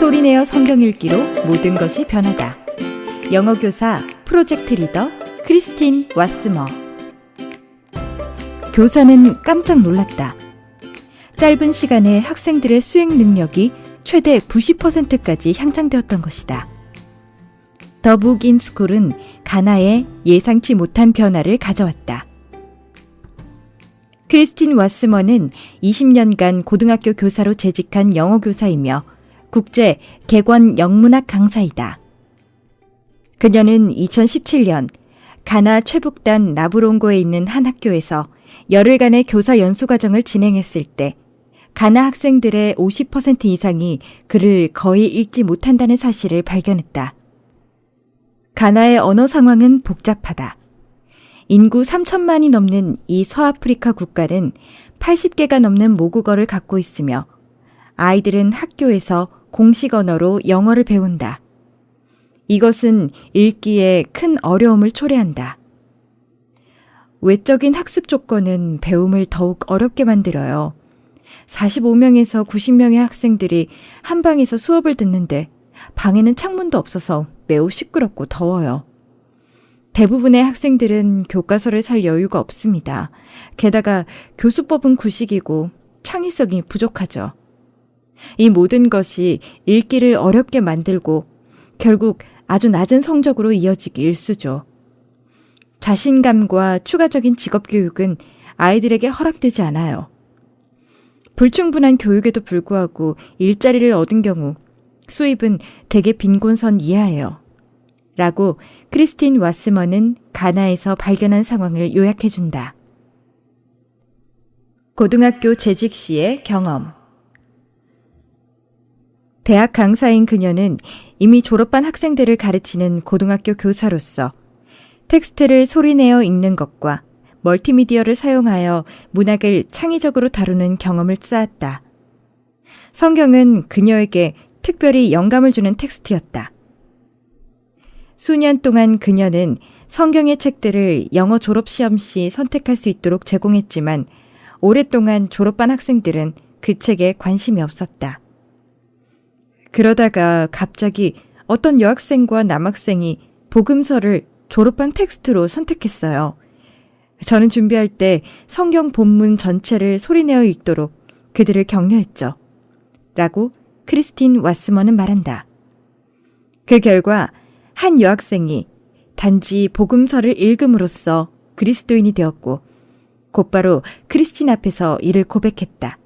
소리내어 성경 읽기로 모든 것이 변하다. 영어 교사 프로젝트 리더 크리스틴 왓스머. 교사는 깜짝 놀랐다. 짧은 시간에 학생들의 수행 능력이 최대 90%까지 향상되었던 것이다. 더 북 인 스쿨은 가나에 예상치 못한 변화를 가져왔다. 크리스틴 왓스머는 20년간 고등학교 교사로 재직한 영어 교사이며 국제 객원 영문학 강사이다. 그녀는 2017년 가나 최북단 나브롱고에 있는 한 학교에서 열흘간의 교사 연수과정을 진행했을 때 가나 학생들의 50% 이상이 글을 거의 읽지 못한다는 사실을 발견했다. 가나의 언어 상황은 복잡하다. 인구 3천만이 넘는 이 서아프리카 국가는 80개가 넘는 모국어를 갖고 있으며 아이들은 학교에서 공식 언어로 영어를 배운다. 이것은 읽기에 큰 어려움을 초래한다. 외적인 학습 조건은 배움을 더욱 어렵게 만들어요. 45명에서 90명의 학생들이 한 방에서 수업을 듣는데 방에는 창문도 없어서 매우 시끄럽고 더워요. 대부분의 학생들은 교과서를 살 여유가 없습니다. 게다가 교수법은 구식이고 창의성이 부족하죠. 이 모든 것이 읽기를 어렵게 만들고 결국 아주 낮은 성적으로 이어지기 일쑤죠. 자신감과 추가적인 직업교육은 아이들에게 허락되지 않아요. 불충분한 교육에도 불구하고 일자리를 얻은 경우 수입은 대개 빈곤선 이하예요. 라고 크리스틴 왓스머는 가나에서 발견한 상황을 요약해준다. 고등학교 재직 시의 경험. 대학 강사인 그녀는 이미 졸업한 학생들을 가르치는 고등학교 교사로서 텍스트를 소리내어 읽는 것과 멀티미디어를 사용하여 문학을 창의적으로 다루는 경험을 쌓았다. 성경은 그녀에게 특별히 영감을 주는 텍스트였다. 수년 동안 그녀는 성경의 책들을 영어 졸업시험 시 선택할 수 있도록 제공했지만 오랫동안 졸업반 학생들은 그 책에 관심이 없었다. 그러다가 갑자기 어떤 여학생과 남학생이 복음서를 졸업반 텍스트로 선택했어요. 저는 준비할 때 성경 본문 전체를 소리내어 읽도록 그들을 격려했죠. 라고 크리스틴 왓스머는 말한다. 그 결과 한 여학생이 단지 복음서를 읽음으로써 그리스도인이 되었고 곧바로 크리스틴 앞에서 이를 고백했다.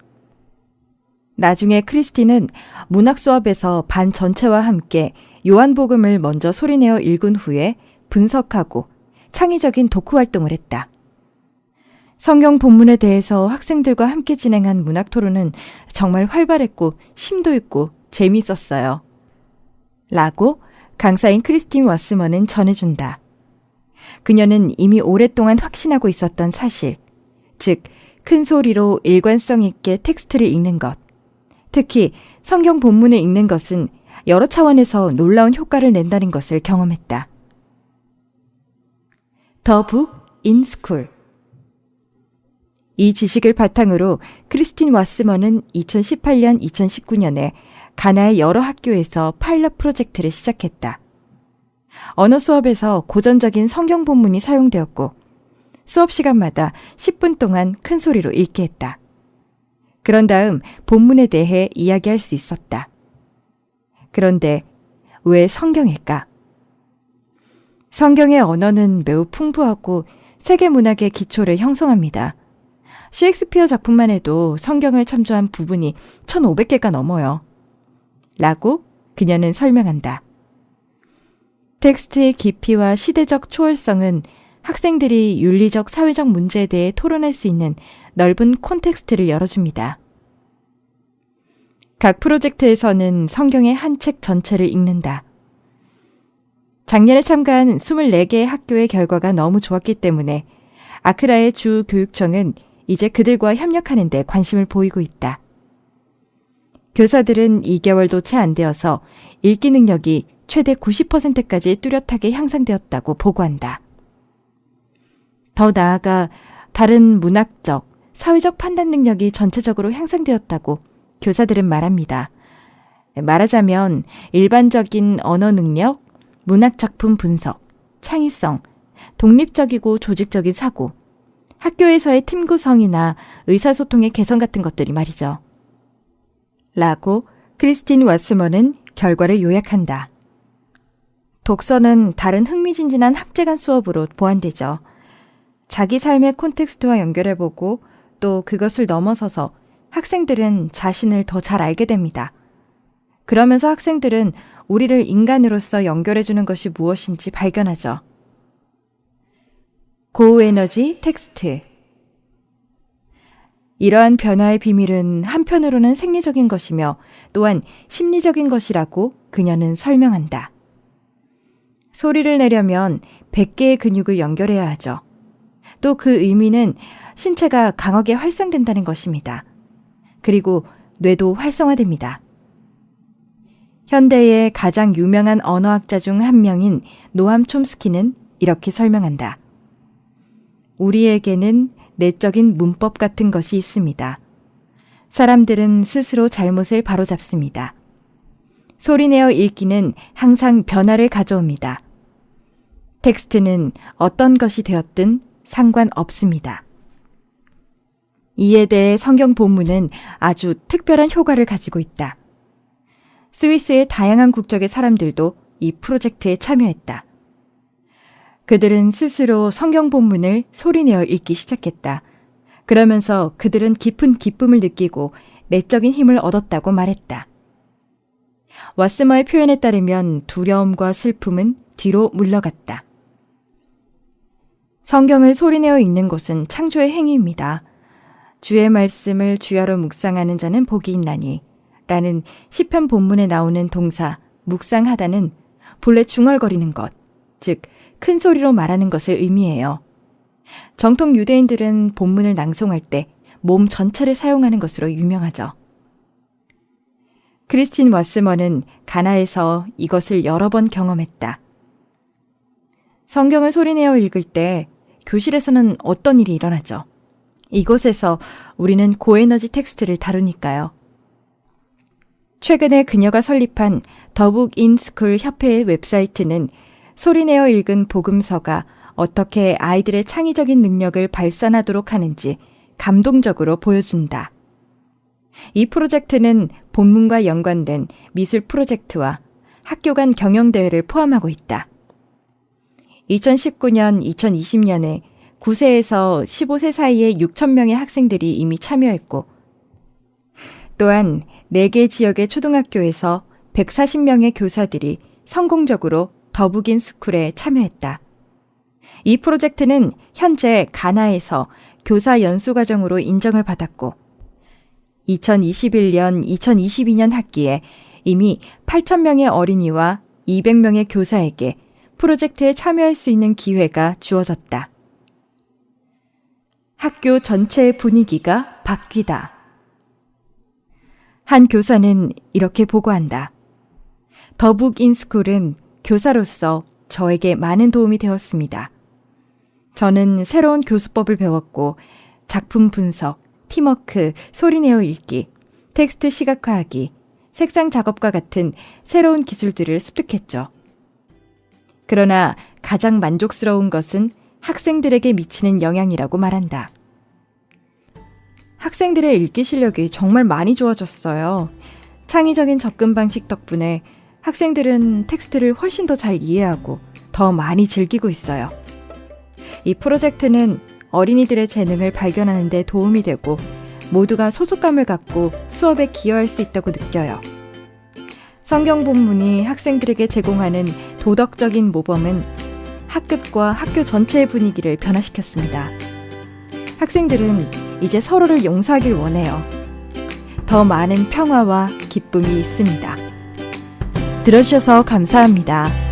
나중에 크리스틴은 문학 수업에서 반 전체와 함께 요한복음을 먼저 소리내어 읽은 후에 분석하고 창의적인 독후 활동을 했다. 성경 본문에 대해서 학생들과 함께 진행한 문학 토론은 정말 활발했고 심도 있고 재미있었어요. 라고 강사인 크리스틴 왓스머는 전해준다. 그녀는 이미 오랫동안 확신하고 있었던 사실, 즉 큰 소리로 일관성 있게 텍스트를 읽는 것, 특히 성경 본문을 읽는 것은 여러 차원에서 놀라운 효과를 낸다는 것을 경험했다. 더 북 인 스쿨. 이 지식을 바탕으로 크리스틴 왓스머는 2018년, 2019년에 가나의 여러 학교에서 파일럿 프로젝트를 시작했다. 언어 수업에서 고전적인 성경 본문이 사용되었고 수업 시간마다 10분 동안 큰 소리로 읽게 했다. 그런 다음 본문에 대해 이야기할 수 있었다. 그런데 왜 성경일까? 성경의 언어는 매우 풍부하고 세계 문학의 기초를 형성합니다. 셰익스피어 작품만 해도 성경을 참조한 부분이 1,500개가 넘어요. 라고 그녀는 설명한다. 텍스트의 깊이와 시대적 초월성은 학생들이 윤리적, 사회적 문제에 대해 토론할 수 있는 넓은 콘텍스트를 열어줍니다. 각 프로젝트에서는 성경의 한 책 전체를 읽는다. 작년에 참가한 24개의 학교의 결과가 너무 좋았기 때문에 아크라의 주 교육청은 이제 그들과 협력하는 데 관심을 보이고 있다. 교사들은 2개월도 채 안 되어서 읽기 능력이 최대 90%까지 뚜렷하게 향상되었다고 보고한다. 더 나아가 다른 문학적, 사회적 판단 능력이 전체적으로 향상되었다고 교사들은 말합니다. 말하자면 일반적인 언어 능력, 문학작품 분석, 창의성, 독립적이고 조직적인 사고, 학교에서의 팀 구성이나 의사소통의 개선 같은 것들이 말이죠. 라고 크리스틴 왓스먼은 결과를 요약한다. 독서는 다른 흥미진진한 학제간 수업으로 보완되죠. 자기 삶의 콘텍스트와 연결해보고 또 그것을 넘어서서 학생들은 자신을 더 잘 알게 됩니다. 그러면서 학생들은 우리를 인간으로서 연결해주는 것이 무엇인지 발견하죠. 고에너지 텍스트. 이러한 변화의 비밀은 한편으로는 생리적인 것이며 또한 심리적인 것이라고 그녀는 설명한다. 소리를 내려면 100개의 근육을 연결해야 하죠. 또 그 의미는 신체가 강하게 활성된다는 것입니다. 그리고 뇌도 활성화됩니다. 현대의 가장 유명한 언어학자 중 한 명인 노암 촘스키는 이렇게 설명한다. 우리에게는 내적인 문법 같은 것이 있습니다. 사람들은 스스로 잘못을 바로잡습니다. 소리내어 읽기는 항상 변화를 가져옵니다. 텍스트는 어떤 것이 되었든 상관없습니다. 이에 대해 성경 본문은 아주 특별한 효과를 가지고 있다. 스위스의 다양한 국적의 사람들도 이 프로젝트에 참여했다. 그들은 스스로 성경 본문을 소리내어 읽기 시작했다. 그러면서 그들은 깊은 기쁨을 느끼고 내적인 힘을 얻었다고 말했다. 왓스머의 표현에 따르면 두려움과 슬픔은 뒤로 물러갔다. 성경을 소리내어 읽는 것은 창조의 행위입니다. 주의 말씀을 주야로 묵상하는 자는 복이 있나니 라는 시편 본문에 나오는 동사 묵상하다는 본래 중얼거리는 것, 즉 큰 소리로 말하는 것을 의미해요. 정통 유대인들은 본문을 낭송할 때 몸 전체를 사용하는 것으로 유명하죠. 크리스틴 왓스먼은 가나에서 이것을 여러 번 경험했다. 성경을 소리내어 읽을 때 교실에서는 어떤 일이 일어나죠? 이곳에서 우리는 고에너지 텍스트를 다루니까요. 최근에 그녀가 설립한 더북 인 스쿨 협회의 웹사이트는 소리내어 읽은 복음서가 어떻게 아이들의 창의적인 능력을 발산하도록 하는지 감동적으로 보여준다. 이 프로젝트는 본문과 연관된 미술 프로젝트와 학교 간 경영대회를 포함하고 있다. 2019년, 2020년에 9세에서 15세 사이의 6,000명의 학생들이 이미 참여했고, 또한 4개 지역의 초등학교에서 140명의 교사들이 성공적으로 더북인 스쿨에 참여했다. 이 프로젝트는 현재 가나에서 교사 연수과정으로 인정을 받았고 2021년, 2022년 학기에 이미 8,000명의 어린이와 200명의 교사에게 프로젝트에 참여할 수 있는 기회가 주어졌다. 학교 전체의 분위기가 바뀌다. 한 교사는 이렇게 보고한다. 더북 인스쿨은 교사로서 저에게 많은 도움이 되었습니다. 저는 새로운 교수법을 배웠고 작품 분석, 팀워크, 소리내어 읽기, 텍스트 시각화하기, 색상 작업과 같은 새로운 기술들을 습득했죠. 그러나 가장 만족스러운 것은 학생들에게 미치는 영향이라고 말한다. 학생들의 읽기 실력이 정말 많이 좋아졌어요. 창의적인 접근 방식 덕분에 학생들은 텍스트를 훨씬 더 잘 이해하고 더 많이 즐기고 있어요. 이 프로젝트는 어린이들의 재능을 발견하는 데 도움이 되고 모두가 소속감을 갖고 수업에 기여할 수 있다고 느껴요. 성경 본문이 학생들에게 제공하는 도덕적인 모범은 학급과 학교 전체의 분위기를 변화시켰습니다. 학생들은 이제 서로를 용서하길 원해요. 더 많은 평화와 기쁨이 있습니다. 들어주셔서 감사합니다.